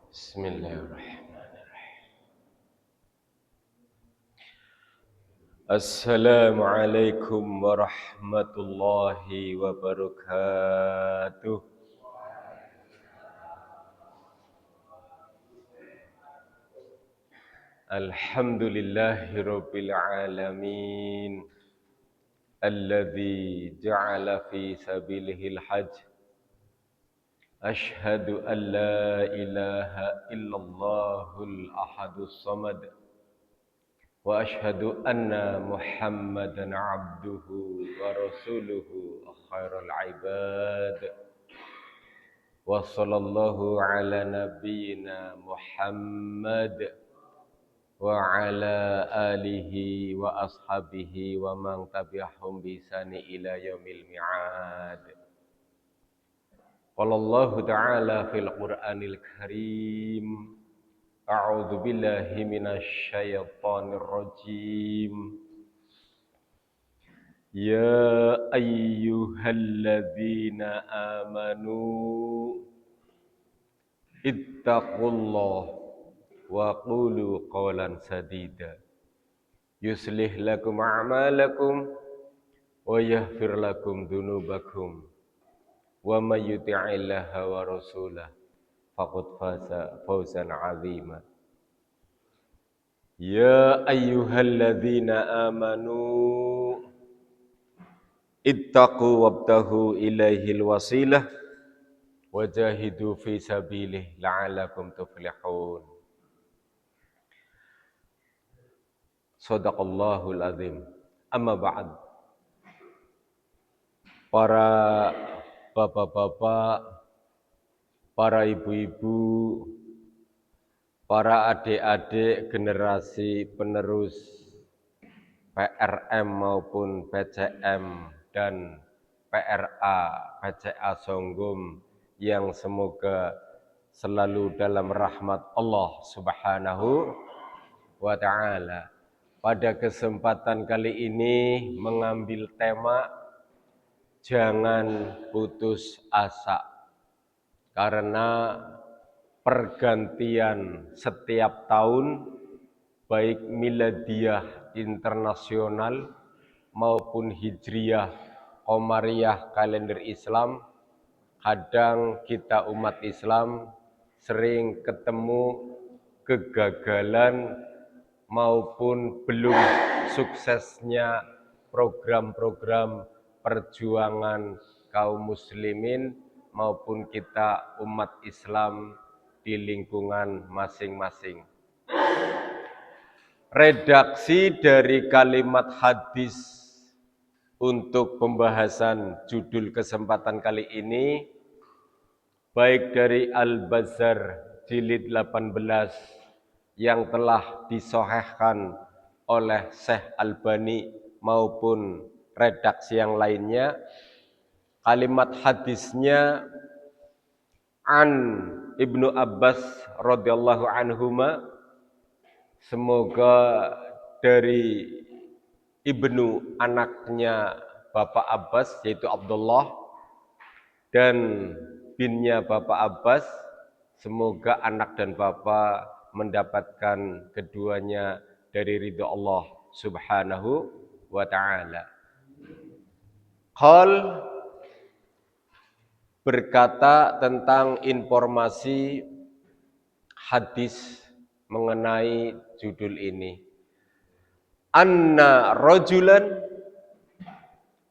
Bismillahirrahmanirrahim. Assalamualaikum warahmatullahi wabarakatuh. Alhamdulillahi rabbil alamin. Alladzi ja'ala fi sabilihil hajj. Ashhadu an la ilaha illallahul ahadus samad. وأشهد أن محمدًا عبده ورسوله خير العباد وصلى الله على نبينا محمد وعلى آله وأصحابه ومن تبعهم بإحسان إلى يوم الميعاد. قال الله تعالى في القرآن الكريم: أعوذ بالله من الشيطان الرجيم. يا أيها الذين آمنوا اتقوا الله وقولوا قولا سديدا يصلح لكم أعمالكم ويغفر لكم ذنوبكم ومن يطع الله ورسوله فقد فاز فوزا عظيما. Ya ayyuhalladzina amanu ittaqu wabtahu ilaihil wasilah wajahidu fi sabilih la'alakum tuflihun. Shadaqallahul azim. Amma ba'd. Para bapak-bapak, para ibu-ibu, para adik-adik generasi penerus PRM maupun PCM dan PRA, PCA Songgum yang semoga selalu dalam rahmat Allah Subhanahu wa Ta'ala. Pada kesempatan kali ini mengambil tema jangan putus asa, karena pergantian setiap tahun baik miladiyah internasional maupun hijriyah qamariyah kalender Islam, kadang kita umat Islam sering ketemu kegagalan maupun belum suksesnya program-program perjuangan kaum muslimin maupun kita umat Islam di lingkungan masing-masing. Redaksi dari kalimat hadis untuk pembahasan judul kesempatan kali ini baik dari Al-Bazzar jilid 18 yang telah disahihkan oleh Syekh Albani maupun redaksi yang lainnya. Kalimat hadisnya an Ibnu Abbas radhiyallahu anhuma, semoga dari Ibnu anaknya Bapak Abbas yaitu Abdullah dan binnya Bapak Abbas, semoga anak dan bapak mendapatkan keduanya dari ridho Allah Subhanahu wa Ta'ala. Qal berkata tentang informasi hadis mengenai judul ini. Anna rajulan,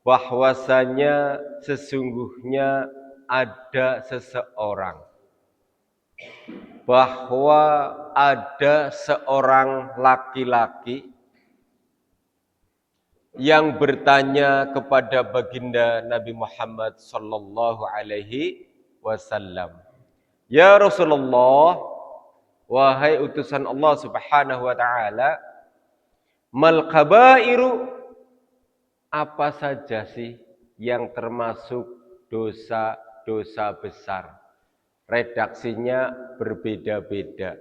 bahwasanya sesungguhnya ada seseorang, bahwa ada seorang laki-laki yang bertanya kepada baginda Nabi Muhammad sallallahu alaihi wasallam, "Ya Rasulullah, wahai utusan Allah Subhanahu wa Ta'ala, mal kabairu, apa saja sih yang termasuk dosa-dosa besar?" Redaksinya berbeda-beda.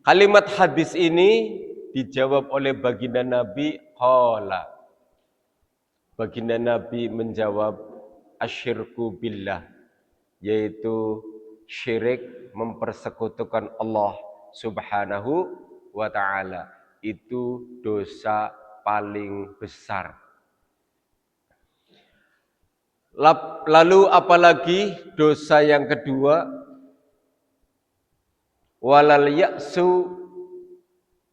Kalimat hadis ini dijawab oleh baginda Nabi, qala. Baginda Nabi menjawab, asyirku billah, yaitu syirik, mempersekutukan Allah Subhanahu wa ta'ala. Itu dosa paling besar. Lalu apalagi dosa yang kedua, walal ya'su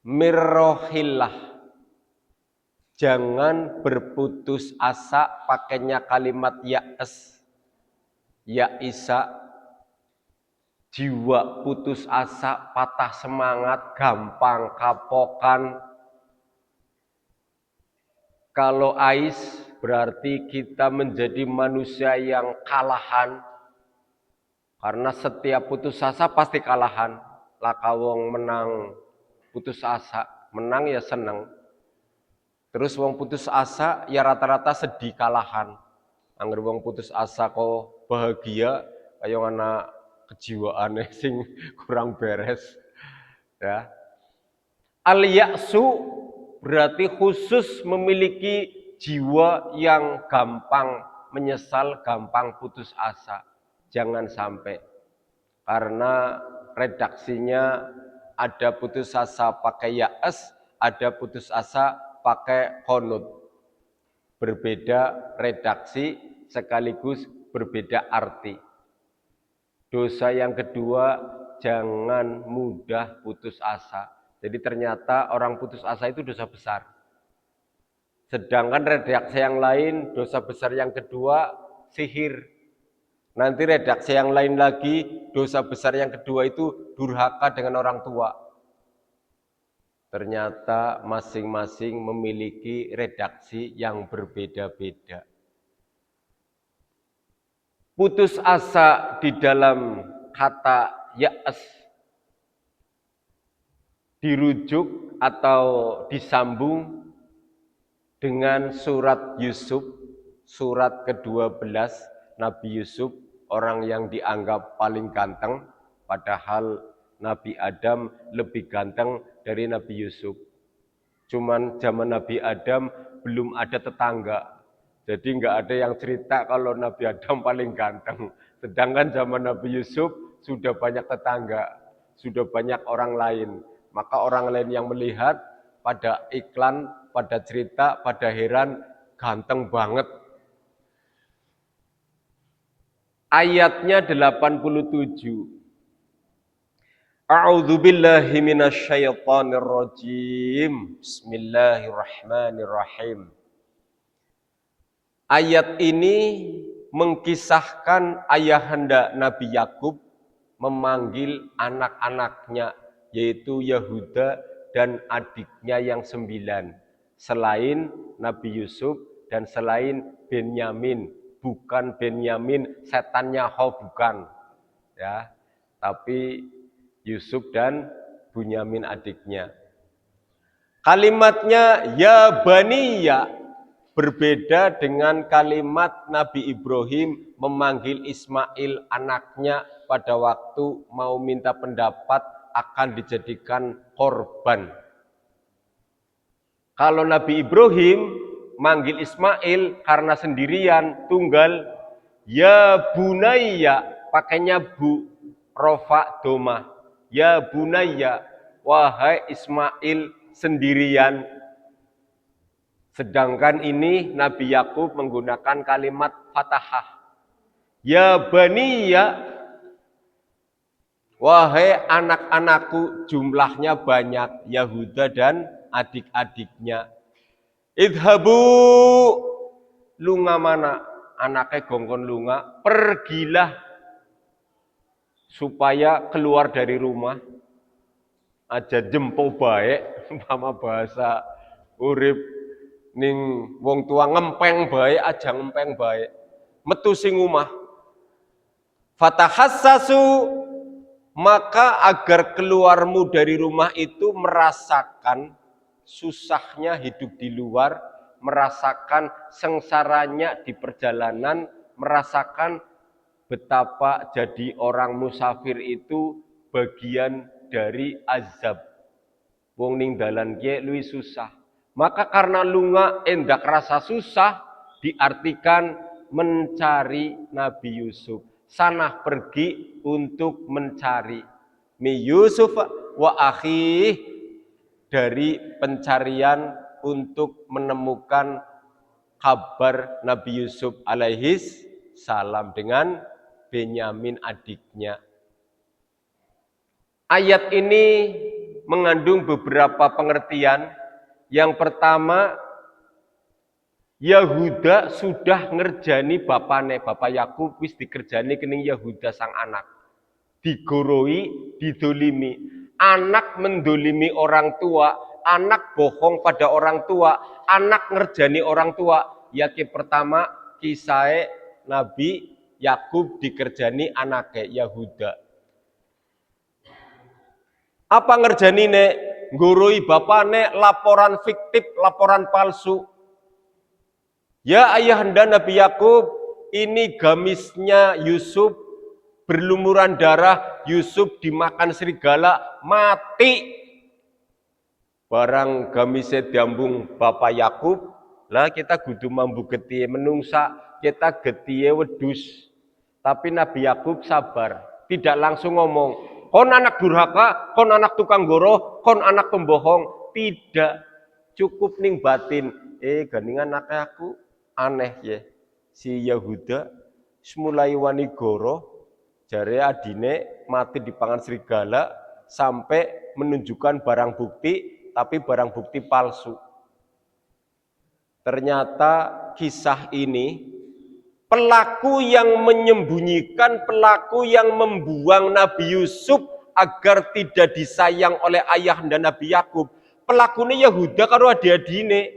mirrohillah. Jangan berputus asa, pakainya kalimat ya'as, ya'isa, jiwa putus asa, patah semangat, gampang kapokan. Kalau ais berarti kita menjadi manusia yang kalahan. Karena setiap putus asa pasti kalahan. Laka wong menang putus asa, menang ya seneng. Terus wong putus asa ya rata-rata sedih kalahan. Angger wong putus asa kok bahagia kaya anak kejiwaane sing kurang beres. Ya. Al-ya'su berarti khusus memiliki jiwa yang gampang menyesal, gampang putus asa. Jangan sampai. Karena redaksinya ada putus asa pakai ya'as, ada putus asa pakai qunut. Berbeda redaksi sekaligus berbeda arti. Dosa yang kedua, jangan mudah putus asa. Jadi ternyata orang putus asa itu dosa besar. Sedangkan redaksi yang lain, dosa besar yang kedua, sihir. Nanti redaksi yang lain lagi, dosa besar yang kedua itu durhaka dengan orang tua. Ternyata masing-masing memiliki redaksi yang berbeda-beda. Putus asa di dalam kata ya'as dirujuk atau disambung dengan surat Yusuf, surat ke-12 Nabi Yusuf, orang yang dianggap paling ganteng, padahal Nabi Adam lebih ganteng dari Nabi Yusuf. Cuman zaman Nabi Adam belum ada tetangga. Jadi nggak ada yang cerita kalau Nabi Adam paling ganteng. Sedangkan zaman Nabi Yusuf sudah banyak tetangga, sudah banyak orang lain. Maka orang lain yang melihat pada iklan, pada cerita, pada heran, ganteng banget. Ayatnya 87. A'udzubillahi minasyaitonirrajim. Bismillahirrahmanirrahim. Ayat ini mengkisahkan ayahanda Nabi Yakub memanggil anak-anaknya, yaitu Yahuda dan adiknya yang 9, selain Nabi Yusuf dan selain Benyamin. Bukan Benyamin setannya bukan, ya, tapi Yusuf dan Bunyamin adiknya. Kalimatnya ya baniya berbeda dengan kalimat Nabi Ibrahim memanggil Ismail anaknya pada waktu mau minta pendapat akan dijadikan korban. Kalau Nabi Ibrahim manggil Ismail karena sendirian, tunggal, ya bunayya, pakainya bu, rofa doma. Ya bunayya, wahai Ismail sendirian. Sedangkan ini Nabi Yakub menggunakan kalimat fathah. Ya baniya, wahai anak-anakku, jumlahnya banyak, Yahuda dan adik-adiknya. Idhabu, lunga mana? Anaknya gongkon lunga, pergilah supaya keluar dari rumah. Aja jempo baik, umpama bahasa urip ning wong tua ngempeng baik, aja ngempeng baik. Metu sing omah. Fatahassasu, maka agar keluarmu dari rumah itu merasakan susahnya hidup di luar, merasakan sengsaranya di perjalanan, merasakan betapa jadi orang musafir itu bagian dari azab. Wong ning dalan ki luwih susah. Maka karena lunga endak rasa susah, diartikan mencari Nabi Yusuf. Sana pergi untuk mencari mi Yusuf wa akhi, dari pencarian untuk menemukan kabar Nabi Yusuf alaihis salam dengan Benyamin adiknya. Ayat ini mengandung beberapa pengertian. Yang pertama, Yahuda sudah ngerjani bapane, Bapak Yakub wis dikerjani kening Yahuda sang anak. Digoroi, didolimi. Anak mendolimi orang tua, anak bohong pada orang tua, anak ngerjani orang tua. Yaki pertama kisah Nabi Yakub dikerjani anaknya Yahuda. Apa ngerjani nek? Ngurui bapane laporan fiktif, laporan palsu. Ya ayahanda Nabi Yakub, ini gamisnya Yusuf berlumuran darah, Yusuf dimakan serigala, mati. Barang gamisnya diambung Bapak Yakub, lah kita kudu mambu getiye menungsa, kita getiye wedus. Tapi Nabi Yakub sabar, tidak langsung ngomong, kon anak durhaka, kon anak tukang goroh, kon anak pembohong. Tidak, cukup ning batin. Ganingan anak aku aneh ya. Si Yahuda semulai wani goroh, jare adine mati dipangan serigala sampai menunjukkan barang bukti, tapi barang bukti palsu. Ternyata kisah ini pelaku yang menyembunyikan, pelaku yang membuang Nabi Yusuf agar tidak disayang oleh ayah dan Nabi Yakub. Pelakunya Yahuda karo adi-adine.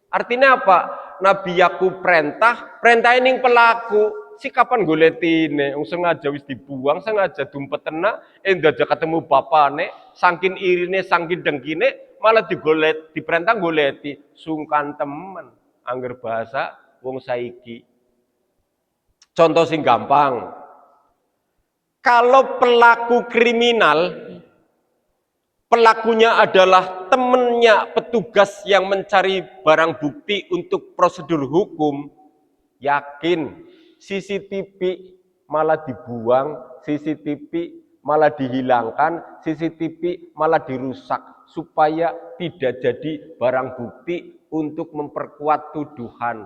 Artinya apa? Nabi Yakub perintah ini pelaku. Si kapan goletine? Sengaja wis dibuang, sengaja dumpetena, ndaja ketemu bapane, saking irine, saking dengkine, malah diperintah goleti. Sungkan temen, angger bahasa wong saiki. Contoh sing gampang. Kalau pelaku kriminal, pelakunya adalah temennya petugas yang mencari barang bukti untuk prosedur hukum, yakin CCTV malah dibuang, CCTV malah dihilangkan, CCTV malah dirusak supaya tidak jadi barang bukti untuk memperkuat tuduhan.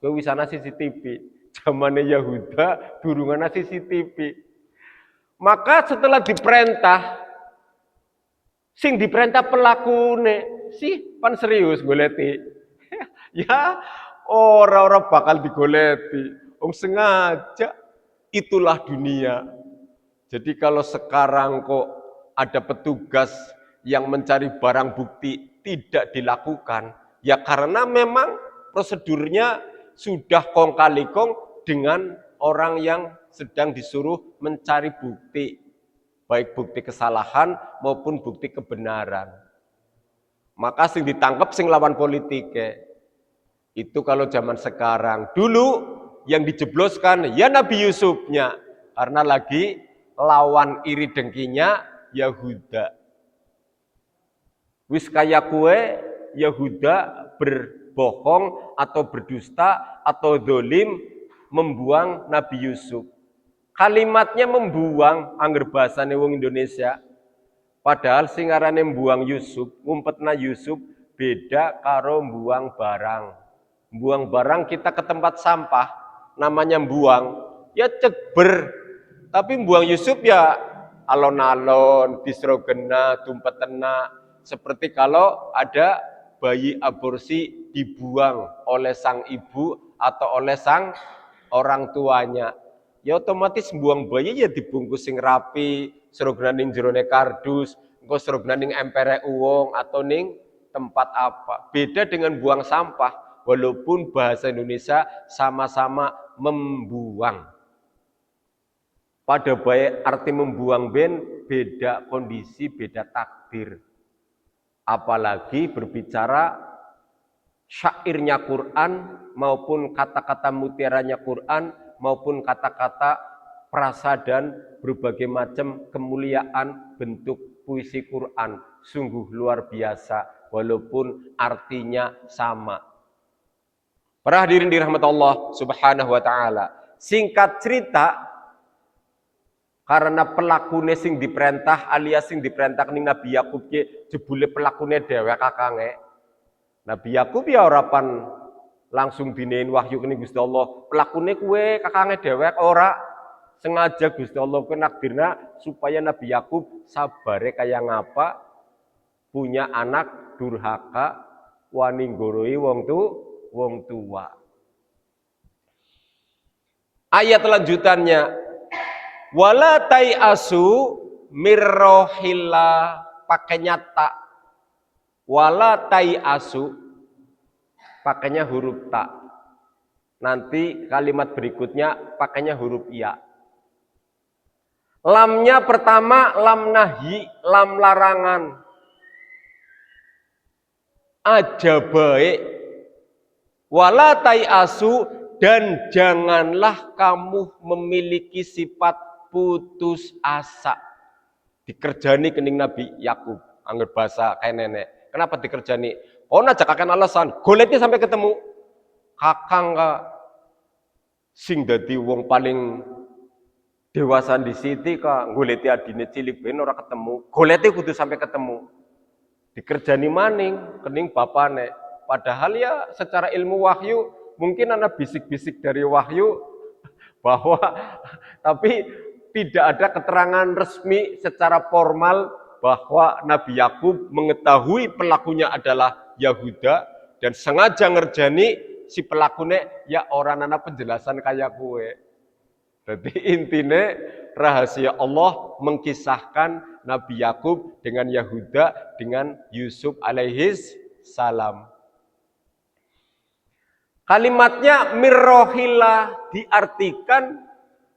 Kowe wisana CCTV, zamannya Yahuda durungana CCTV. Maka setelah diperintah, sing diperintah pelakune sih pan serius goleti. Ya orang-orang bakal digoleti. Sengaja, itulah dunia. Jadi kalau sekarang kok ada petugas yang mencari barang bukti tidak dilakukan, ya karena memang prosedurnya sudah kong kali kong dengan orang yang sedang disuruh mencari bukti, baik bukti kesalahan maupun bukti kebenaran. Maka sing ditangkap sing lawan politik. Itu kalau zaman sekarang. Dulu yang dijebloskan ya Nabi Yusufnya, karena lagi lawan iri dengkinya Yahuda. Wis kaya kue Yahuda berbohong atau berdusta atau dolim membuang Nabi Yusuf. Kalimatnya membuang angger bahasane wong Indonesia. Padahal sing arane mbuang Yusuf, ngumpetna Yusuf beda karo mbuang barang. Mbuang barang kita ke tempat sampah, namanya mbuang, ya cekber. Tapi mbuang Yusuf ya alon-alon, disrogena, tumpetena. Seperti kalau ada bayi aborsi dibuang oleh sang ibu atau oleh sang orang tuanya. Ya otomatis buang bayi ya dibungkus sing rapi, serogna ning jerone kardus, engko serogna ning empere uwong atau ning tempat apa. Beda dengan buang sampah, walaupun bahasa Indonesia sama-sama membuang. Pada baik arti membuang beda kondisi, beda takdir. Apalagi berbicara syairnya Quran maupun kata-kata mutiaranya Quran maupun kata-kata prasa dan berbagai macam kemuliaan bentuk puisi Quran. Sungguh luar biasa walaupun artinya sama. Para hadirin dirahmati Allah Subhanahu wa taala. Singkat cerita, Karena pelakune sing diperintah alias sing diperintah ning Nabi Yakub ki jebule pelakune dhewek kakange. Nabi Yakub ya ora pan langsung dinein wahyu kening Gusti Allah. Pelakune kuwe kakange dhewek ora sengaja Gusti Allah kuwi nakdirna supaya Nabi Yakub sabare kaya ngapa punya anak durhaka wani nggoroi wong tua. Ayat lanjutannya wala tai'asu mirrohilla pakai nyata. Wala tai'asu pakainya huruf ta. Nanti kalimat berikutnya pakainya huruf ya. Lamnya pertama lam nahi, lam larangan. Aja baik. Wala tai'asu dan janganlah kamu memiliki sifat putus asa. Dikerjani kening Nabi Yakub, angger bahasa kayak nenek. Kenapa dikerjani? Oh aja kakek alasan, goleti sampai ketemu. Kakang ka sing dadi wong paling dewasa di siti ka goleti adine cilik ben ora ketemu. Goleti kudu sampai ketemu. Dikerjani maning kening bapane. Padahal ya secara ilmu wahyu mungkin ada bisik-bisik dari wahyu bahwa tapi tidak ada keterangan resmi secara formal bahwa Nabi Yakub mengetahui pelakunya adalah Yahuda dan sengaja ngerjani si pelakunya ya orang anak penjelasan kayak kue. Jadi intinya rahasia Allah mengkisahkan Nabi Yakub dengan Yahuda dengan Yusuf alaihis salam. Kalimatnya mirrohillah diartikan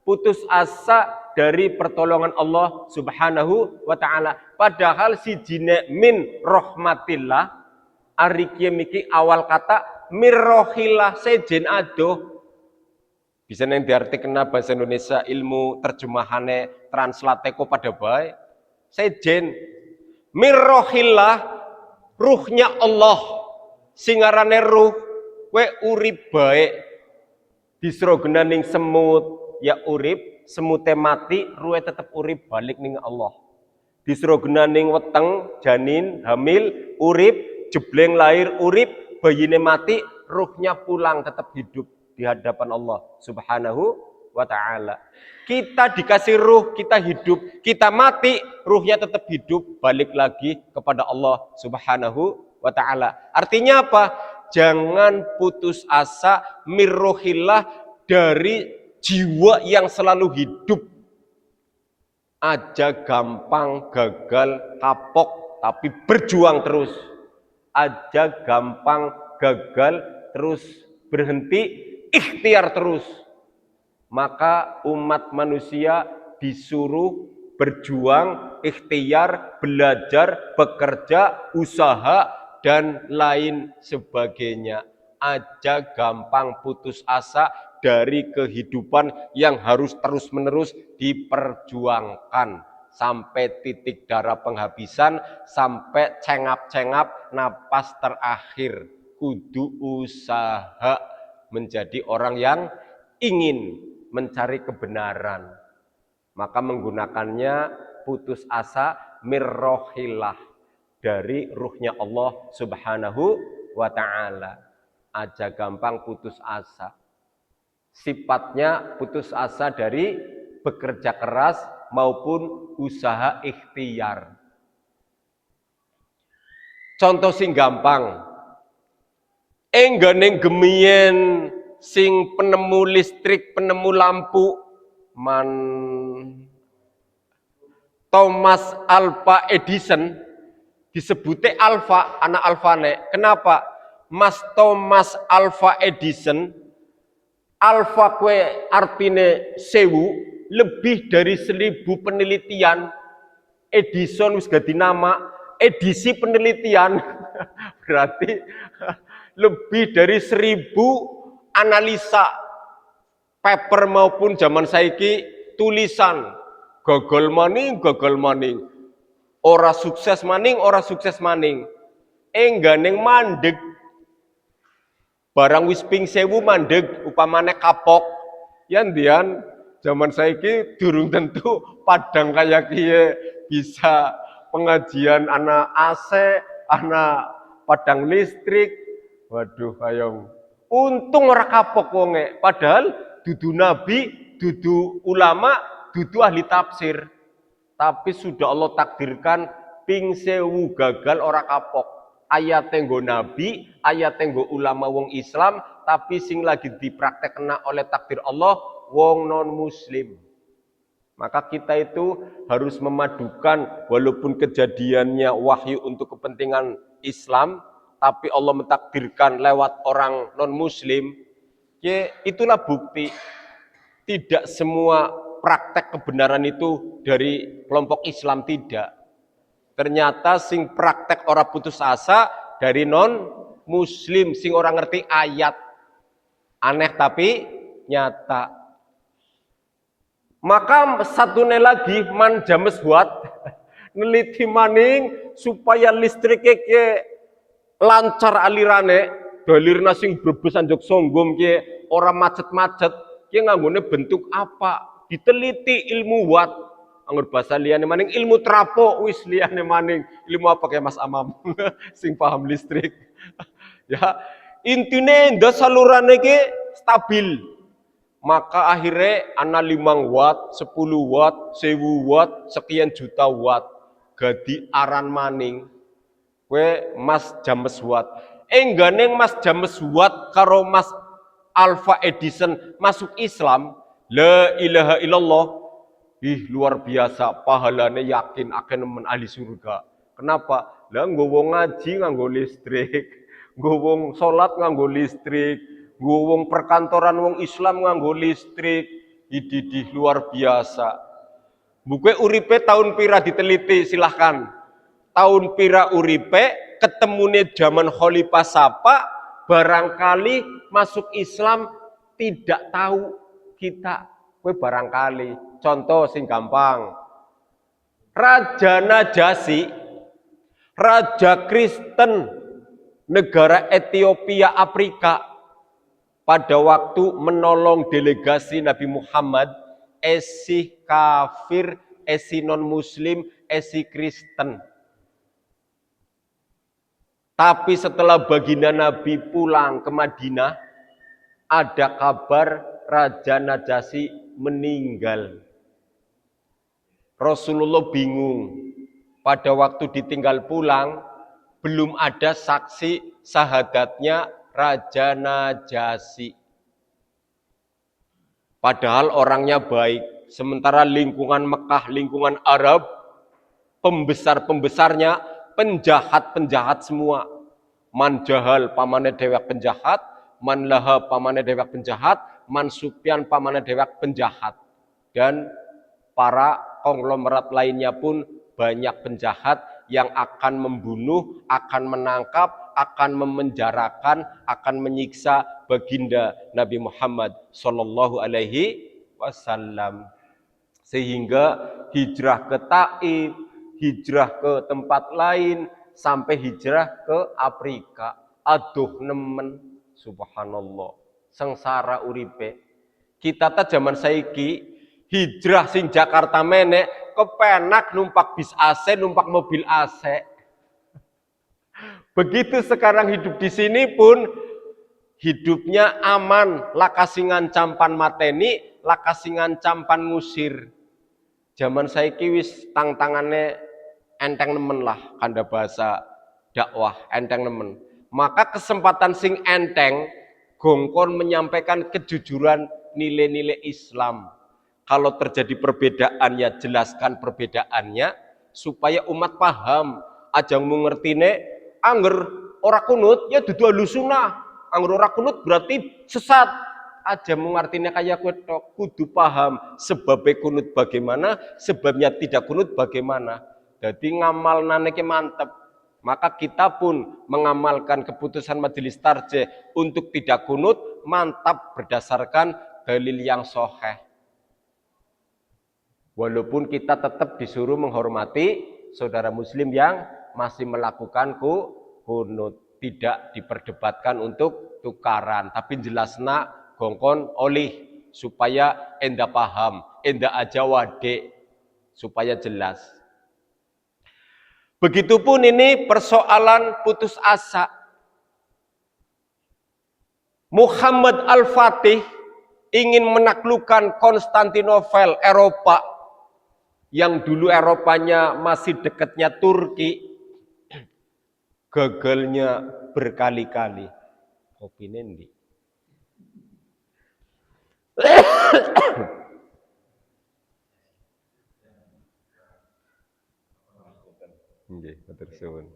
putus asa dari pertolongan Allah Subhanahu wa taala. Padahal si jine min rahmatillah ari miki awal kata mirrohillah sejen adoh. Bisa neng diartikan bahasa Indonesia ilmu terjemahane translateko pada baik. Sejen mirrohillah ruhnya Allah singarane ruh we urip baik disrogena ning semut ya urip semute mati ruwe tetep urip balik ning Allah disrogena ning weteng janin hamil urip jebleng lahir urip bayine mati ruhnya pulang tetap hidup di hadapan Allah Subhanahu wa taala. Kita dikasih ruh, kita hidup, kita mati, ruhnya tetap hidup balik lagi kepada Allah Subhanahu wa taala. Artinya apa? Jangan putus asa mirrohillah dari jiwa yang selalu hidup. Aja gampang gagal kapok tapi berjuang terus. Aja gampang gagal terus berhenti ikhtiar terus. Maka umat manusia disuruh berjuang, ikhtiar, belajar, bekerja, usaha dan lain sebagainya. Aja gampang putus asa dari kehidupan yang harus terus-menerus diperjuangkan sampai titik darah penghabisan, sampai cengap-cengap napas terakhir. Kudu usaha menjadi orang yang ingin mencari kebenaran. Maka menggunakannya putus asa mirrohillah dari ruhnya Allah Subhanahu wa ta'ala. Aja gampang putus asa. Sifatnya putus asa dari bekerja keras maupun usaha ikhtiar. Contoh sing gampang. Engganeng gemien sing penemu listrik, penemu lampu man Thomas Alva Edison disebutnya Alfa, anak Alfane. Kenapa? Mas Thomas Alva Edison, Alfa kue artine 1000, lebih dari 1000 penelitian. Edison wis ganti nama, edisi penelitian. Berarti lebih dari 1000 analisa paper maupun zaman saiki tulisan gagal maning ora sukses maning engganeng mandeg barang wis ping 1000 mandeg upamane kapok yan dian Zaman saiki durung tentu padang kayak kiye bisa pengajian anak AC, anak padang listrik. Waduh, hayong. Untung ora kapok wonge. Padahal dudu nabi, dudu ulama, dudu ahli tafsir. Tapi sudah Allah takdirkan ping sewu gagal ora kapok. Ayat nggo nabi, ayat nggo ulama wong Islam, tapi sing lagi dipraktekna oleh takdir Allah wong non muslim. Maka kita itu harus memadukan walaupun kejadiannya wahyu untuk kepentingan Islam, tapi Allah mentakdirkan lewat orang non muslim, ya itulah bukti tidak semua praktek kebenaran itu dari kelompok Islam, tidak. Ternyata sing praktek orang putus asa dari non muslim, sing orang ngerti ayat. Aneh tapi nyata. Maka satunya lagi man james buat neliti maning supaya listriknya ke lancar alirane, dalirna sing brebesan jok songgom ke orang macet-macet, ke nganggone bentuk apa? Diteliti ilmu wat. Anggur bahasa liyane maning ilmu trapo, wis liyane maning ilmu apa kayak Mas Amam sing paham listrik. Ya, intine ndas salurane ke stabil. Maka akhirnya ana 5 watt, 10 watt, 1000 watt, sekian juta watt. Gadi aran maning. Kowe Mas James Watt. Enggane Mas James Watt karo Mas Alpha Edison masuk Islam, la ilaha illallah. Ih, luar biasa, pahalane yakin akan men ahli surga. Kenapa? Lah nggowo ngaji nganggo listrik, nggowo salat nganggo listrik, nggowo perkantoran wong Islam nganggo listrik. Ididih luar biasa. Buku uripe tahun pira diteliti silahkan. Tahun pira uripe ketemune zaman Khalifah Sapa, barangkali masuk Islam tidak tahu kita. Kowe barangkali contoh sing gampang. Raja Najasyi, raja Kristen negara Ethiopia Afrika, pada waktu menolong delegasi Nabi Muhammad, esi kafir, esi non muslim, esi Kristen. Tapi setelah baginda Nabi pulang ke Madinah, ada kabar Raja Najasyi meninggal. Rasulullah bingung. Pada waktu ditinggal pulang, belum ada saksi syahadatnya Raja Najasyi. Padahal orangnya baik. Sementara lingkungan Mekah, lingkungan Arab, pembesar-pembesarnya penjahat-penjahat semua. Man jahal pamane dewek penjahat, man laha pamane dewek penjahat, Man Sufyan pamane dewek penjahat. Dan para konglomerat lainnya pun banyak penjahat yang akan membunuh, akan menangkap, akan memenjarakan, akan menyiksa baginda Nabi Muhammad sallallahu alaihi wasallam. Sehingga hijrah ke Taif, hijrah ke tempat lain, sampai hijrah ke Afrika. Aduh nemen, subhanallah. Sengsara uripe. Kita ta zaman saiki hijrah sing Jakarta menek kepenak numpak bis AC, numpak mobil AC. Begitu sekarang hidup di sini pun hidupnya aman, lakasingan campan mateni, lakasingan campan ngusir. Zaman saiki wis tang-tangane enteng nemen lah, kanda bahasa dakwah enteng nemen. Maka kesempatan sing enteng gongkon menyampaikan kejujuran nilai-nilai Islam. Kalau terjadi perbedaan ya jelaskan perbedaannya supaya umat paham. Ajangmu ngertine angger ora kunut ya dudu alusuna. Angger ora kunut berarti sesat. Ajangmu ngertine kaya kowe tok, kudu paham sebabnya kunut bagaimana, sebabnya tidak kunut bagaimana. Jadi ngamal naneke mantep. Maka kita pun mengamalkan keputusan majelis tarjih untuk tidak kunut mantap berdasarkan dalil yang sahih. Walaupun kita tetap disuruh menghormati saudara muslim yang masih melakukan kunut, tidak diperdebatkan untuk tukaran, tapi jelasna gongkon oleh supaya enda paham, enda aja wade, supaya jelas. Begitupun ini persoalan putus asa. Muhammad Al-Fatih ingin menaklukkan Konstantinopel, Eropa, yang dulu Eropanya masih dekatnya Turki, gagalnya berkali-kali. Kopi nendi. Nggih, matur suwun.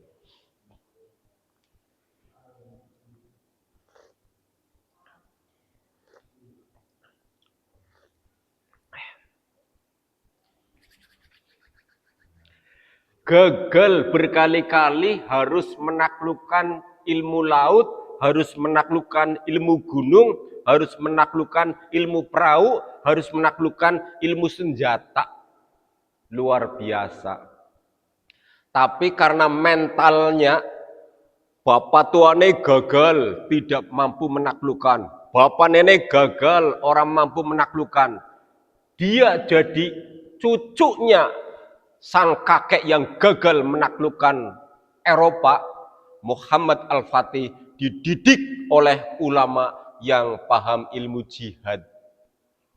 Gagal berkali-kali, harus menaklukkan ilmu laut, harus menaklukkan ilmu gunung, harus menaklukkan ilmu perahu, harus menaklukkan ilmu senjata. Luar biasa. Tapi karena mentalnya, bapak tuane gagal, tidak mampu menaklukkan. Bapak nenek gagal, orang mampu menaklukkan. Dia jadi cucunya sang kakek yang gagal menaklukkan Eropa. Muhammad Al-Fatih dididik oleh ulama yang paham ilmu jihad.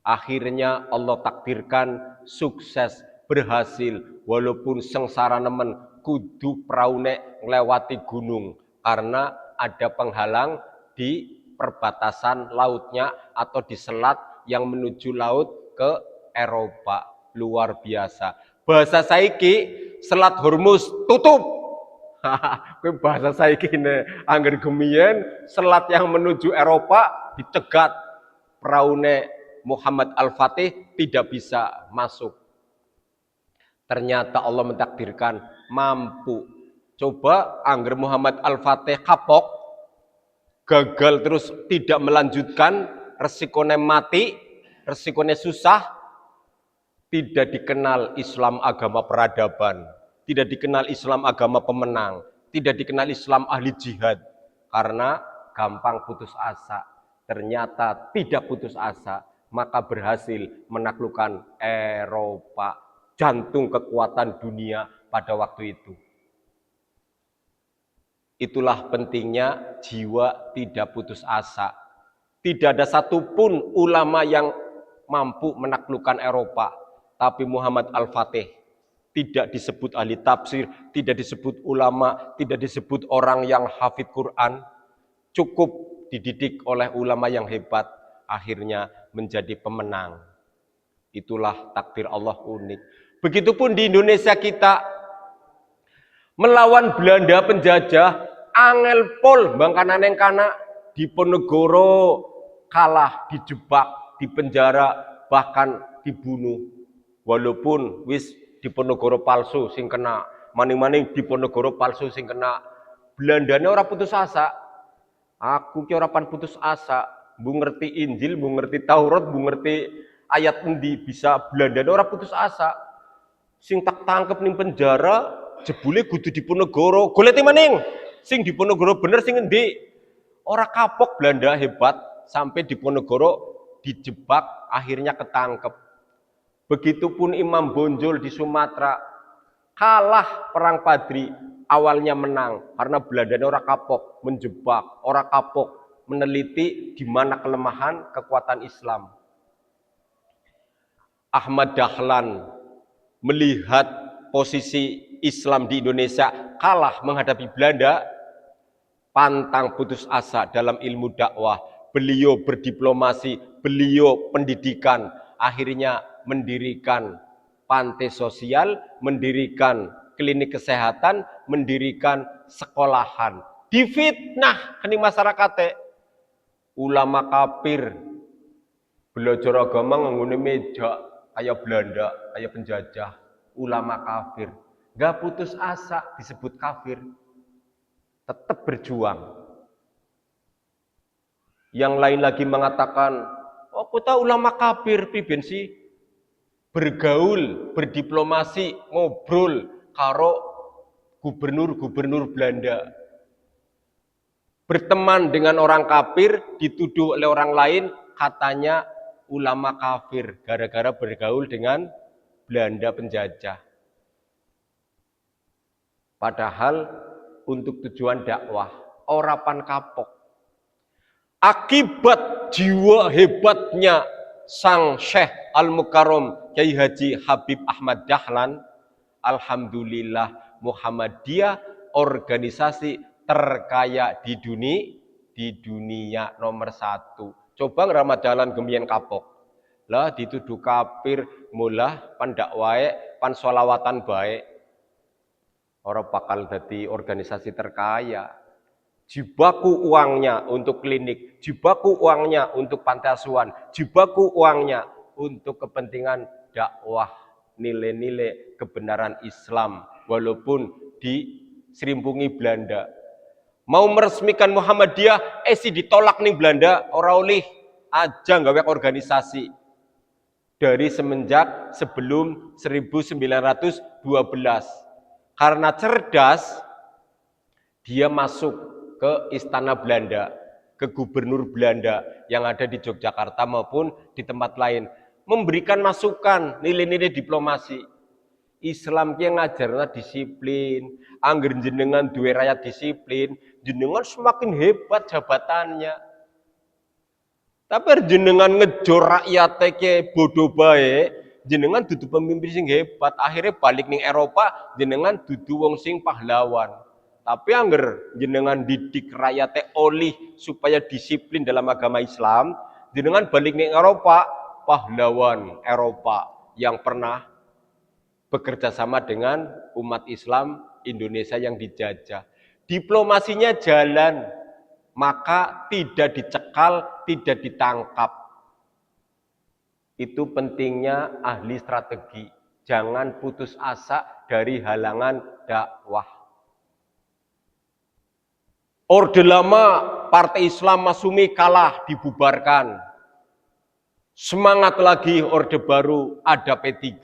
Akhirnya Allah takdirkan sukses, berhasil, walaupun sengsara nemen kudu praune nglewati gunung karena ada penghalang di perbatasan lautnya atau di selat yang menuju laut ke Eropa. Luar biasa. Bahasa saiki Selat Hormuz tutup. Kowe bahasa saiki ne angger gemien selat yang menuju Eropa dicegat, peraune Muhammad Al-Fatih tidak bisa masuk. Ternyata Allah mentakdirkan mampu. Coba angger Muhammad Al-Fatih kapok, gagal terus tidak melanjutkan, resikonya mati, resikonya susah, tidak dikenal Islam agama peradaban, tidak dikenal Islam agama pemenang, tidak dikenal Islam ahli jihad, karena gampang putus asa. Ternyata tidak putus asa, maka berhasil menaklukkan Eropa, jantung kekuatan dunia pada waktu itu. Itulah pentingnya jiwa tidak putus asa. Tidak ada satupun ulama yang mampu menaklukkan Eropa, tapi Muhammad Al-Fatih tidak disebut ahli tafsir, tidak disebut ulama, tidak disebut orang yang hafid Quran, cukup dididik oleh ulama yang hebat, akhirnya menjadi pemenang. Itulah takdir Allah unik. Begitupun di Indonesia kita, melawan Belanda penjajah, angel pol bangkananeng kana, Diponegoro kalah, dijebak, dipenjara, bahkan dibunuh. Walaupun wis Diponegoro palsu sing kena, maning-maning Diponegoro palsu sing kena, Belandane ora putus asa. Aku ki ora pan putus asa, bu ngerti Injil, bu ngerti Taurat, bu ngerti ayat endi bisa Belandane ora putus asa. Sing tak tangkep ning penjara, jebule kudu Diponegoro. Goleti maning sing Diponegoro bener sing endi. Ora kapok Belanda hebat sampai Diponegoro dijebak, akhirnya ketangkep. Begitupun Imam Bonjol di Sumatera, kalah perang Padri, awalnya menang karena Belandanya orang kapok menjebak, orang kapok meneliti di mana kelemahan kekuatan Islam. Ahmad Dahlan melihat posisi Islam di Indonesia kalah menghadapi Belanda, pantang putus asa dalam ilmu dakwah. Beliau berdiplomasi, beliau pendidikan, akhirnya mendirikan pantai sosial, mendirikan klinik kesehatan, mendirikan sekolahan. Difitnah ke masyarakat, ulama kafir belajar agama nganggone meja kayak Belanda, kayak penjajah, ulama kafir. Gak putus asa disebut kafir, tetap berjuang. Yang lain lagi mengatakan, oh kita ulama kafir, pibensi bergaul, berdiplomasi, ngobrol karo gubernur-gubernur Belanda. Berteman dengan orang kafir, dituduh oleh orang lain, katanya ulama kafir gara-gara bergaul dengan Belanda penjajah. Padahal untuk tujuan dakwah, orapan kapok. Akibat jiwa hebatnya sang Syekh Al-Mukarram Kyai Haji Habib Ahmad Dahlan, alhamdulillah Muhammadiyah organisasi terkaya di dunia nomor 1. Coba ngeramat jalan gemian kapok. Lah dituduh kafir, mulah pandakwae, pansolawatan baik. Orang bakal jadi organisasi terkaya. Jibaku uangnya untuk klinik, jibaku uangnya untuk pantai asuhan, jibaku uangnya untuk kepentingan dakwah nilai-nilai kebenaran Islam walaupun diserimpungi Belanda. Mau meresmikan Muhammadiyah, ditolak nih Belanda, ora oleh aja gawe organisasi. Dari semenjak sebelum 1912. Karena cerdas, dia masuk ke istana Belanda, ke gubernur Belanda yang ada di Yogyakarta maupun di tempat lain. Memberikan masukan, nilai-nilai diplomasi. Islam yang ngajarnya disiplin, angger jenengan duwe rakyat disiplin, jenengan semakin hebat jabatannya. Tapi jenengan ngejor rakyat ke bodoh baik, jenengan dudu pemimpin sing hebat, akhirnya balik ning Eropa, jenengan dudu wong sing pahlawan. Tapi angger jenengan didik rakyatnya oleh supaya disiplin dalam agama Islam, jenengan balik ning Eropa, pahlawan Eropa yang pernah bekerja sama dengan umat Islam Indonesia yang dijajah. Diplomasinya jalan, maka tidak dicekal, tidak ditangkap. Itu pentingnya ahli strategi. Jangan putus asa dari halangan dakwah. Orde lama Partai Islam Masyumi kalah, dibubarkan. Semangat lagi Orde Baru, ada P3.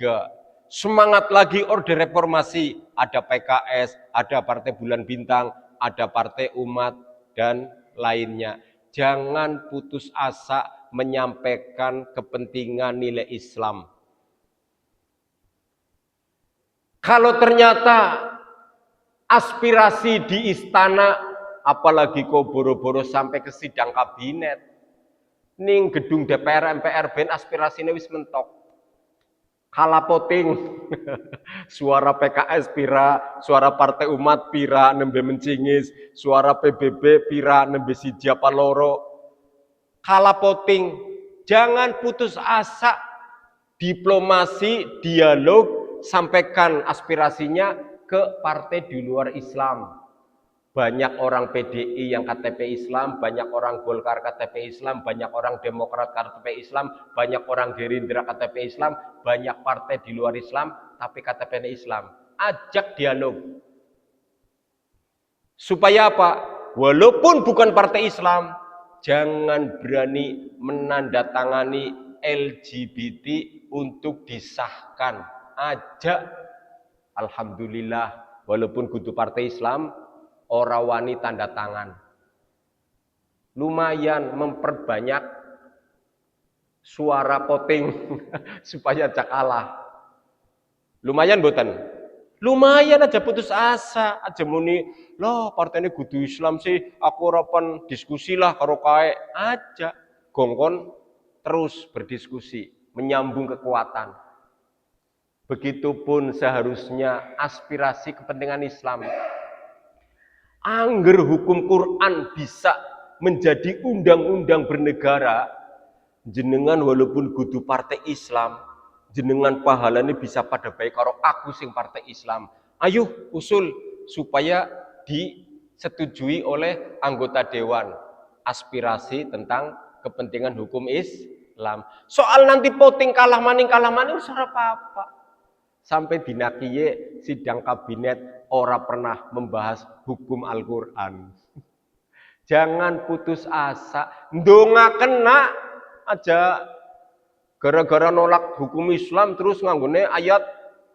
Semangat lagi Orde Reformasi, ada PKS, ada Partai Bulan Bintang, ada Partai Umat, dan lainnya. Jangan putus asa menyampaikan kepentingan nilai Islam. Kalau ternyata aspirasi di istana, apalagi kok boro-boro sampai ke sidang kabinet, ning gedung DPR MPR ben aspirasinya wis mentok. Kalah poting. Suara PKS pira, suara Partai Umat pira nembe mencingis, suara PBB pira nembe siji apa loro. Kalah poting. Jangan putus asa. Diplomasi, dialog, sampaikan aspirasinya ke partai di luar Islam. Banyak orang PDI yang KTP Islam, banyak orang Golkar KTP Islam, banyak orang Demokrat KTP Islam, banyak orang Gerindra KTP Islam, banyak partai di luar Islam tapi KTP Islam. Ajak dialog. Supaya apa? Walaupun bukan partai Islam, jangan berani menandatangani LGBT untuk disahkan. Ajak. Alhamdulillah, walaupun kudu partai Islam, ora wani tanda tangan. Lumayan memperbanyak suara voting supaya jak kalah. Lumayan boten? Lumayan aja putus asa, aja muni, loh partainya kudu Islam sih, aku rapan diskusi lah karo kae aja. Gongkon terus berdiskusi, menyambung kekuatan. Begitupun seharusnya aspirasi kepentingan Islam. Angger hukum Quran bisa menjadi undang-undang bernegara, jenengan walaupun kudu partai Islam, jenengan pahalanya bisa pada baik karo aku sing partai Islam. Ayo usul supaya disetujui oleh anggota dewan aspirasi tentang kepentingan hukum Islam. Soal nanti voting kalah maning ora apa-apa. Sampai dinakiye sidang kabinet ora pernah membahas hukum Al-Quran. Jangan putus asa, ndonga kena aja gara-gara nolak hukum Islam terus nganggone ayat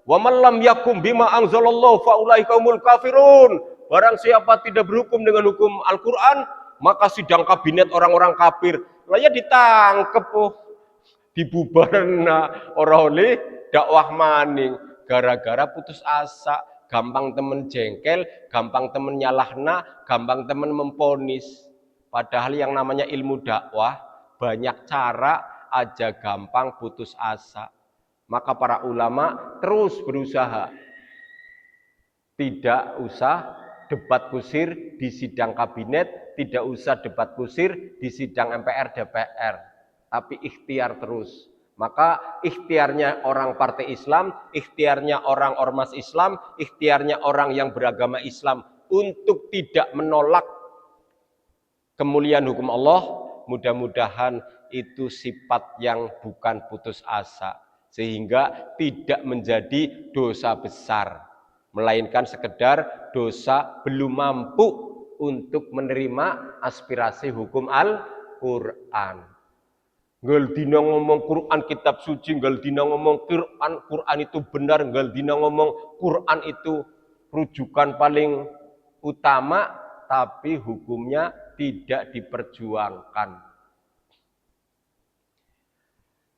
wa man lam yakum bima anzalallahu faulaika humul kafirun. Barang siapa tidak berhukum dengan hukum Al-Quran, maka sidang kabinet orang-orang kafir. Lah ya ditangkep dibubarna ora oleh dakwah maning gara-gara putus asa, gampang temen jengkel, gampang temen nyalahna, gampang temen memponis. Padahal yang namanya ilmu dakwah banyak cara aja gampang putus asa. Maka para ulama terus berusaha. Tidak usah debat kusir di sidang kabinet, tidak usah debat kusir di sidang MPR DPR, tapi ikhtiar terus. Maka ikhtiarnya orang partai Islam, ikhtiarnya orang ormas Islam, ikhtiarnya orang yang beragama Islam untuk tidak menolak kemuliaan hukum Allah, mudah-mudahan itu sifat yang bukan putus asa, sehingga tidak menjadi dosa besar, melainkan sekedar dosa belum mampu untuk menerima aspirasi hukum Al-Quran. Nggal dina ngomong Quran kitab suci, nggal dina ngomong Quran itu benar, nggal dina ngomong Quran itu rujukan paling utama, tapi hukumnya tidak diperjuangkan.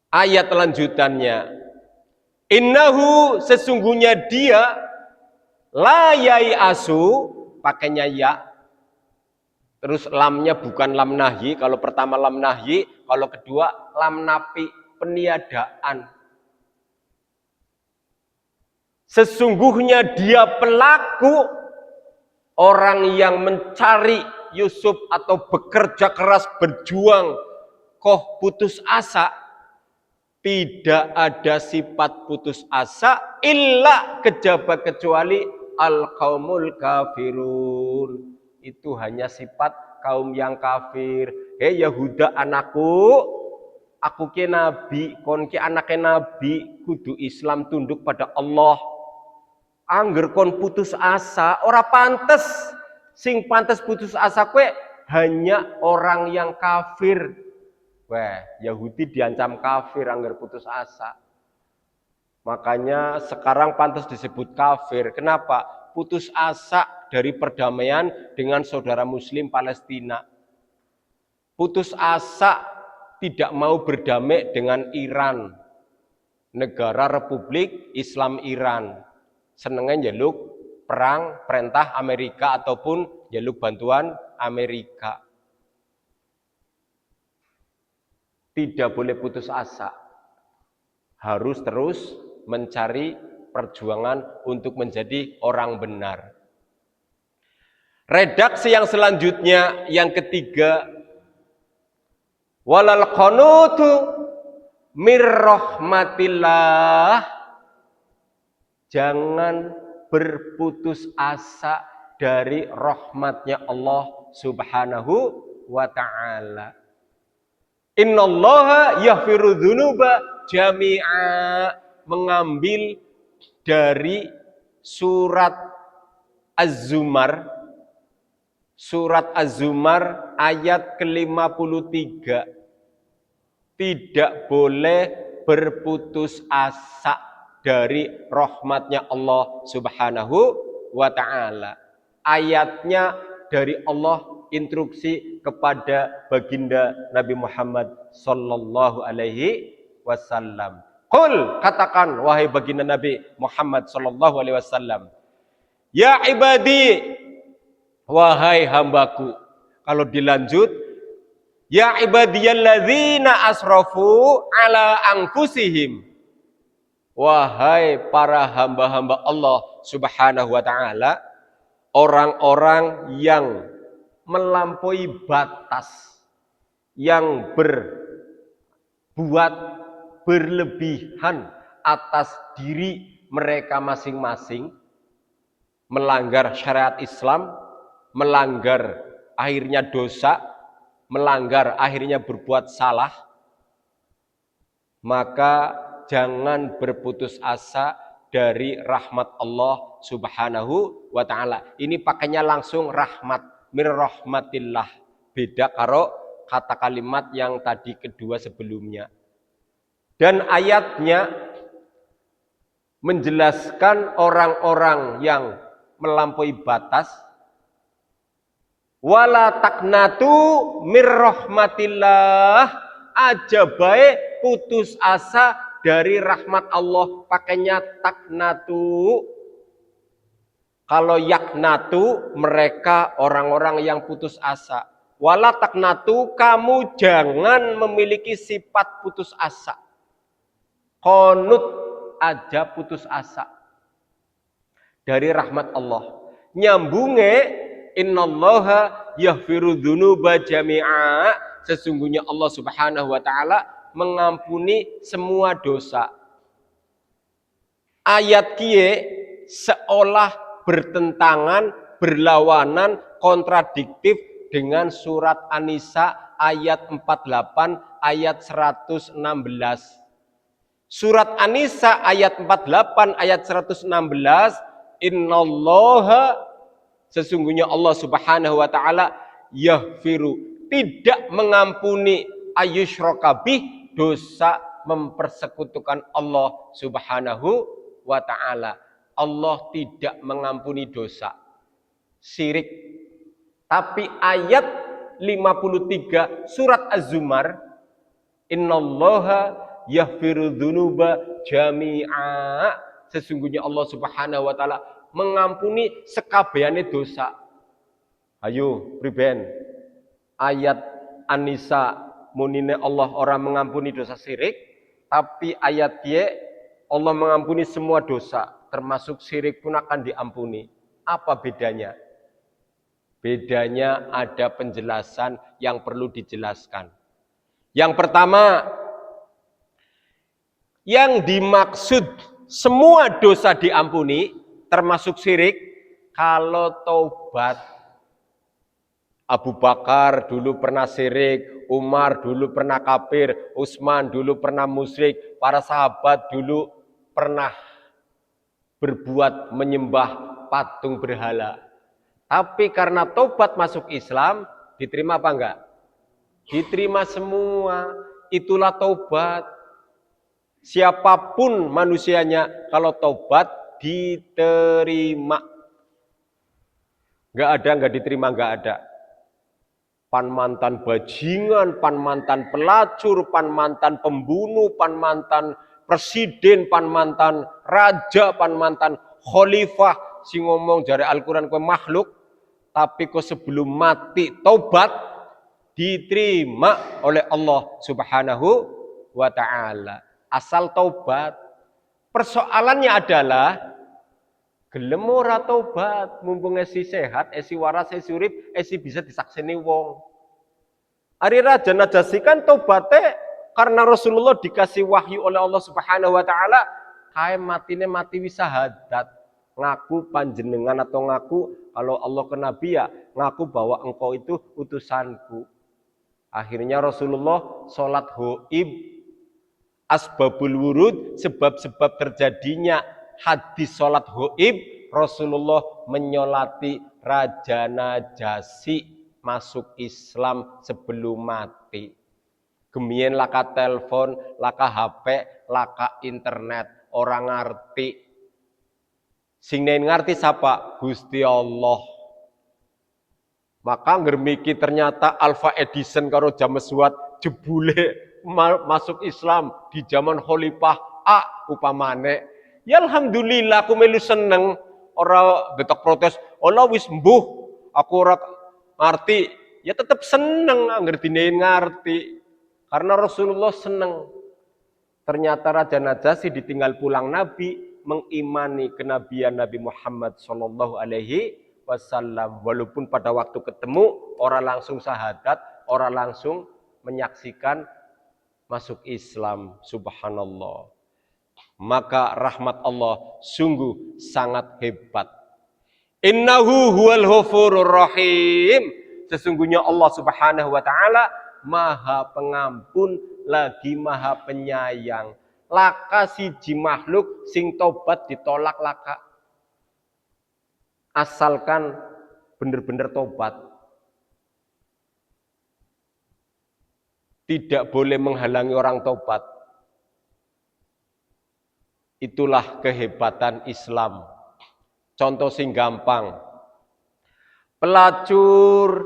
Ayat lanjutannya, innahu sesungguhnya dia la yai'asu, pakainya ya, terus lamnya bukan lam nahyi, kalau pertama lam nahyi, kalau kedua lam nafi, peniadaan. Sesungguhnya dia pelaku, orang yang mencari Yusuf atau bekerja keras berjuang kok putus asa, tidak ada sifat putus asa illa kejaba kecuali al-qaumul kafirun. Itu hanya sifat kaum yang kafir. Hei Yahuda anakku, aku ke nabi, kon ke anaknya nabi, kudu Islam tunduk pada Allah. Angger kon putus asa, ora pantes. Sing pantes putus asa kue hanya orang yang kafir. Wah, Yahudi diancam kafir angger putus asa. Makanya sekarang pantas disebut kafir. Kenapa? Putus asa dari perdamaian dengan saudara muslim Palestina. Putus asa tidak mau berdamai dengan Iran, negara Republik Islam Iran. Senengnya jaluk perang perintah Amerika ataupun jaluk bantuan Amerika. Tidak boleh putus asa. Harus terus mencari perjuangan untuk menjadi orang benar. Redaksi yang selanjutnya, yang ketiga, walal qanutu mir rahmatillah, jangan berputus asa dari rahmatnya Allah Subhanahu wa ta'ala. Innallaha yaghfiru dzunuba jami'a, mengambil dari surat Az-Zumar, ayat ke-53. Tidak boleh berputus asa dari rahmatnya Allah Subhanahu wa ta'ala. Ayatnya dari Allah, instruksi kepada baginda Nabi Muhammad sallallahu alaihi wasallam. Qul, katakan wahai baginda Nabi Muhammad sallallahu alaihi wasallam, ya ibadi, wahai hambaku. Kalau dilanjut, ya ibadiyalladzina asrafu ala anfusihim, wahai para hamba-hamba Allah Subhanahu wa ta'ala, orang-orang yang melampaui batas, yang berbuat berlebihan atas diri mereka masing-masing, melanggar syariat Islam, melanggar akhirnya dosa, melanggar akhirnya berbuat salah, maka jangan berputus asa dari rahmat Allah Subhanahu wa ta'ala. Ini pakainya langsung rahmat, mir rahmatillah. Beda karo kata kalimat yang tadi kedua sebelumnya. Dan ayatnya menjelaskan orang-orang yang melampaui batas. Wala taqnatu mir rahmatillah, aja baik putus asa dari rahmat Allah, pakainya taknatu. Kalau yaknatu, mereka orang-orang yang putus asa. Wala taknatu, kamu jangan memiliki sifat putus asa. Qanut aja putus asa dari rahmat Allah. Nyambunge innallaha yaghfiru dzunuba jami'a. Sesungguhnya Allah Subhanahu wa taala mengampuni semua dosa. Ayat kie seolah bertentangan, berlawanan, kontradiktif dengan surat An-Nisa ayat 48, ayat 116. Surat An-Nisa ayat 48, ayat 116, innallaha, sesungguhnya Allah Subhanahu wa taala yaghfiru, tidak mengampuni ayyusyraka bih, dosa mempersekutukan Allah Subhanahu wa taala. Allah tidak mengampuni dosa syirik. Tapi ayat 53 surat Az-Zumar, innallaha yaghfiru dzunuba jami'a, sesungguhnya Allah Subhanahu wa taala mengampuni sekabehane dosa. Ayo priben ayat An-Nisa munine Allah orang mengampuni dosa syirik, tapi ayat dia Allah mengampuni semua dosa, termasuk syirik pun akan diampuni. Apa bedanya? Bedanya ada penjelasan yang perlu dijelaskan. Yang pertama, yang dimaksud semua dosa diampuni, termasuk syirik, kalau taubat. Abu Bakar dulu pernah syirik, Umar dulu pernah kafir, Utsman dulu pernah musyrik, para sahabat dulu pernah berbuat menyembah patung berhala. Tapi karena taubat masuk Islam, diterima apa enggak? Diterima semua. Itulah taubat. Siapapun manusianya, kalau taubat diterima. Enggak diterima, enggak ada. Pan mantan bajingan, pan mantan pelacur, pan mantan pembunuh, pan mantan presiden, pan mantan raja, pan mantan khalifah, si ngomong dari Al-Quran ke makhluk, tapi kok sebelum mati taubat diterima oleh Allah Subhanahu wa ta'ala. Asal taubat. Persoalannya adalah gelem ora taubat, mumpung esi sehat, esi waras, esi urip, esi bisa disakseni wong. Ari Raja Najasyi kan taubatnya karena Rasulullah dikasih wahyu oleh Allah Subhanahu wa taala, kae matine mati wisahadat. Ngaku panjenengan atau ngaku kalau Allah ke Nabi ya, ngaku bahwa engkau itu utusanku. Akhirnya Rasulullah sholat ghaib, asbabul wurud, sebab-sebab terjadinya hadis sholat ghaib, Rasulullah menyolati Raja Najasyi masuk Islam sebelum mati. Gemien laka telepon, laka HP, laka internet, orang ngerti. Sing ngerti siapa? Gusti Allah. Maka ngermiki ternyata Alpha Edison karo James Watt jebule masuk Islam di zaman Khalifah A upamane. Ya alhamdulillah aku melu seneng, ora betok protes. Allah wis mbuh, aku ora ngerti. Ya tetap seneng ngerti. Karena Rasulullah seneng. Ternyata Raja Najasyi ditinggal pulang Nabi, mengimani kenabian Nabi Muhammad sallallahu alaihi wasallam. Walaupun pada waktu ketemu orang langsung syahadat, orang langsung menyaksikan masuk Islam. Subhanallah. Maka rahmat Allah sungguh sangat hebat. Innahu huwal ghafurur rahim. Sesungguhnya Allah Subhanahu wa taala Maha Pengampun lagi Maha Penyayang. Laka siji makhluk sing tobat ditolak laka. Asalkan benar-benar tobat. Tidak boleh menghalangi orang tobat. Itulah kehebatan Islam. Contoh sing gampang. Pelacur,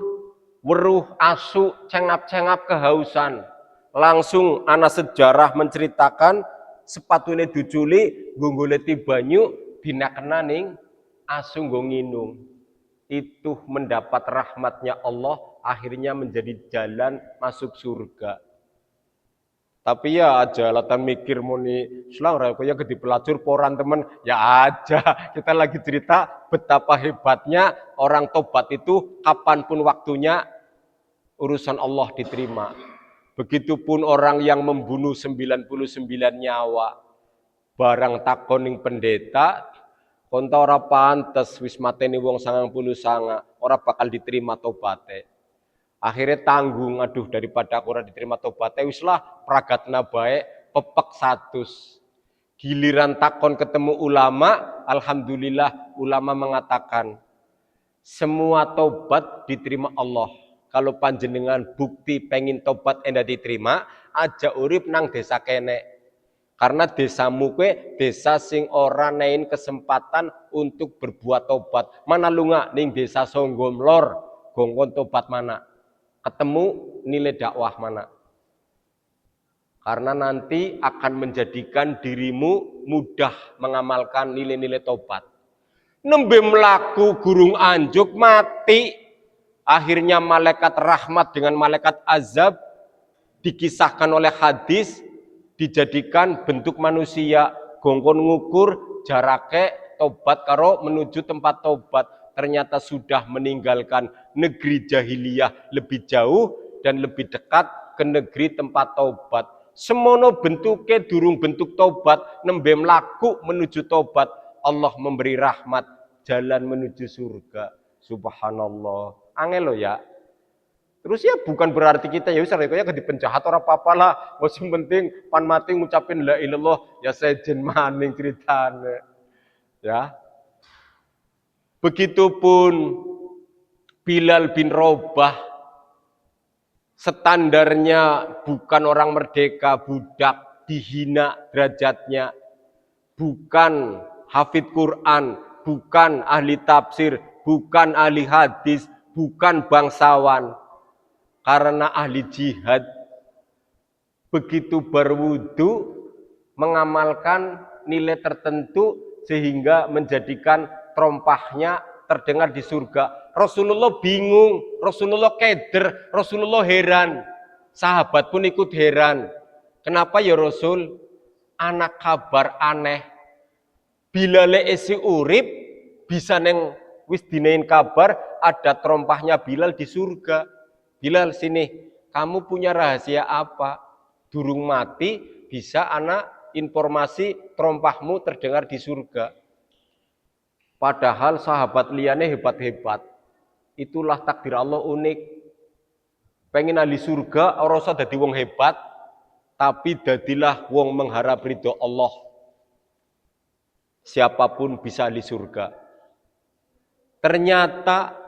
weruh asu, cengap-cengap kehausan. Langsung ana sejarah menceritakan sepatune diculi nggo goleti banyu dinakena ning asu nggo nginum. Itu mendapat rahmatnya Allah, akhirnya menjadi jalan masuk surga. Tapi ya aja latan mikir muni selang kaya gede pelacur poran temen, ya aja. Kita lagi cerita betapa hebatnya orang tobat itu kapanpun waktunya urusan Allah diterima. Begitupun orang yang membunuh 99 nyawa. Barang takoning pendeta, konta ora pantes wis mateni wong 99, ora bakal diterima tobaté. Akhirnya tanggung, aduh daripada aku ora diterima tobaté wis lah pragatna bae pepek 100. Giliran takon ketemu ulama, alhamdulillah ulama mengatakan semua tobat diterima Allah. Kalau panjenengan bukti pengin tobat endah diterima, aja urip nang desa kene. Karena desamu kue desa sing ora nein kesempatan untuk berbuat tobat. Mana lunga ning desa Songgom Lor, gongkon tobat mana? Ketemu nilai dakwah mana? Karena nanti akan menjadikan dirimu mudah mengamalkan nilai-nilai tobat. Nembe melaku gurung anjuk mati. Akhirnya malaikat rahmat dengan malaikat azab dikisahkan oleh hadis dijadikan bentuk manusia, gongkon ngukur jarake tobat karo menuju tempat tobat. Ternyata sudah meninggalkan negeri jahiliyah lebih jauh dan lebih dekat ke negeri tempat tobat. Semono bentuke durung bentuk tobat, nembe mlaku menuju tobat. Allah memberi rahmat, jalan menuju surga. Subhanallah. Angel lo ya. Terus ya bukan berarti kita ya wis kaya di penjahat ora apa-apa lah. Wis penting pan mati ngucapin la ilallah ya sejen maning ceritane. Ya. Begitupun Bilal bin Rabah standarnya bukan orang merdeka, budak, dihina derajatnya. Bukan hafid Quran, bukan ahli tafsir, bukan ahli hadis, bukan bangsawan. Karena ahli jihad begitu berwudu mengamalkan nilai tertentu sehingga menjadikan trompahnya terdengar di surga. Rasulullah bingung, Rasulullah keder, Rasulullah heran. Sahabat pun ikut heran. Kenapa ya Rasul? Anak kabar aneh. Bilal isi urip bisa neng wis dinein kabar ada trompahnya Bilal di surga. Bilal sini, kamu punya rahasia apa? Durung mati bisa anak informasi trompahmu terdengar di surga. Padahal sahabat liane hebat-hebat. Itulah takdir Allah unik. Pengen ahli surga, ora usah dadi wong hebat, tapi dadilah wong mengharap ridho Allah. Siapapun bisa ahli surga. Ternyata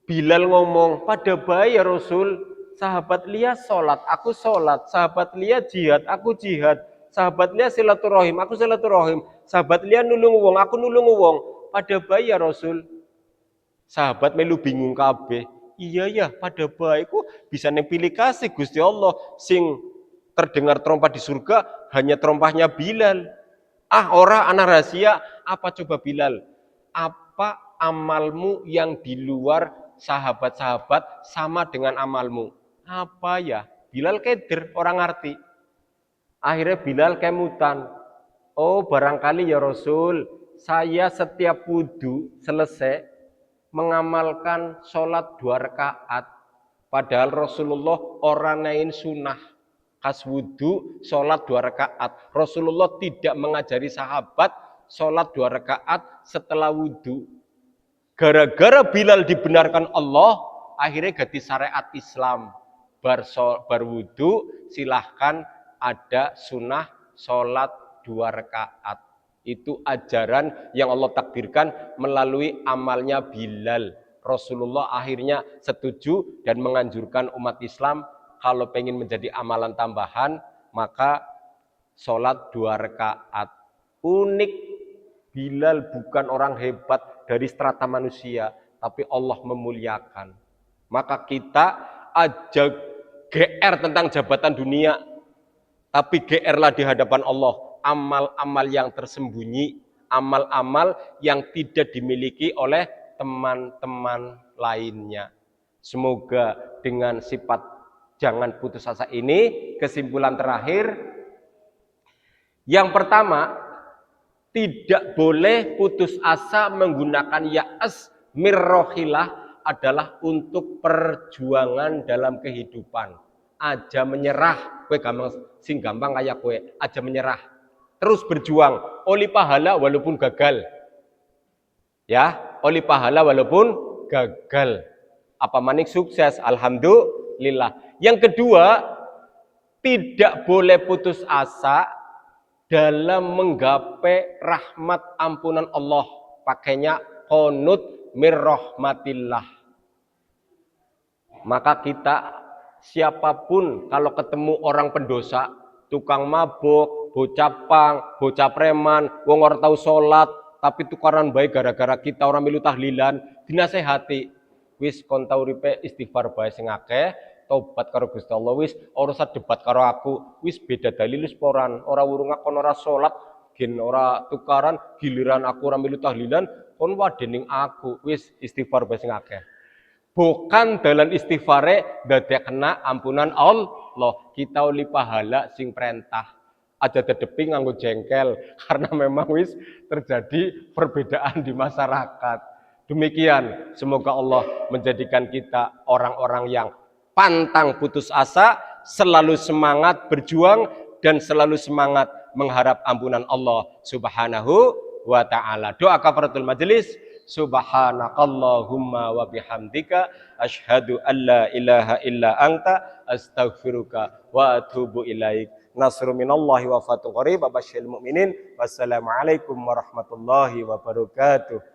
Bilal ngomong, pada bayi ya Rasul, sahabat Lia sholat, aku sholat, sahabat Lia jihad, aku jihad, sahabat Lia silaturahim, aku silaturahim, sahabat Lia nulung wong, aku nulung wong, pada bayi ya Rasul. Sahabat melu bingung kabeh, iya ya pada bayiku bisa nepilih kasih Gusti Allah, sing terdengar trompah di surga hanya trompahnya Bilal. Ah ora anak rahasia, apa coba Bilal? Apa amalmu yang di luar sahabat-sahabat sama dengan amalmu? Apa ya? Bilal keder, orang ngerti. Akhirnya Bilal kemutan. Oh barangkali ya Rasul, saya setiap wudu selesai mengamalkan sholat 2 rakaat. Padahal Rasulullah orang lain sunnah. Kas wudu, sholat 2 rakaat. Rasulullah tidak mengajari sahabat sholat 2 rakaat setelah wudu. Gara-gara Bilal dibenarkan Allah, akhirnya ganti syariat Islam. Bar wudu, silahkan ada sunnah sholat 2 rakaat. Itu ajaran yang Allah takdirkan melalui amalnya Bilal. Rasulullah akhirnya setuju dan menganjurkan umat Islam kalau pengen menjadi amalan tambahan, maka sholat 2 rakaat. Unik, Bilal bukan orang hebat dari strata manusia, tapi Allah memuliakan. Maka kita ajak GR tentang jabatan dunia, tapi GR-lah di hadapan Allah. Amal-amal yang tersembunyi, amal-amal yang tidak dimiliki oleh teman-teman lainnya. Semoga dengan sifat jangan putus asa ini, kesimpulan terakhir, yang pertama, tidak boleh putus asa menggunakan ya'as mirrohilah adalah untuk perjuangan dalam kehidupan. Aja menyerah, kue gampang, sing gampang kayak kue, aja menyerah. Terus berjuang, oli pahala walaupun gagal. Ya, oli pahala walaupun gagal. Apa manik sukses, alhamdulillah. Yang kedua, tidak boleh putus asa dalam menggapai rahmat ampunan Allah. Pakainya qunut mirrahmatillah. Maka kita siapapun kalau ketemu orang pendosa, tukang mabuk, bocah pang, bocah preman, wong ora tau salat, tapi tukaran baik gara-gara kita orang milu tahlilan, dinasehati. Wis kon tau uripe istighfar bae sing akeh, tobat karo Gusti Allah, wis ora usah debat karo aku, wis beda dalil wis poran, ora wurung kon ora salat, gen ora tukaran, giliran aku ora milu tahlilan, kon wadening aku, wis istighfar bae sing akeh. Bukan dalam istighfare dadekna ampunan Allah, kita oli pahala sing perintah. Aja dedepi nganggo jengkel karena memang wis terjadi perbedaan di masyarakat. Demikian, semoga Allah menjadikan kita orang-orang yang pantang putus asa, selalu semangat berjuang dan selalu semangat mengharap ampunan Allah Subhanahu wa taala. Doa kafaratul majelis. Subhanakallahumma wa bihamdika asyhadu an la ilaha illa anta astaghfiruka wa atubu ilaik. Nasrun minallahi wa fathu qarib. Basyiril mu'minin. Wassalamualaikum warahmatullahi wabarakatuh.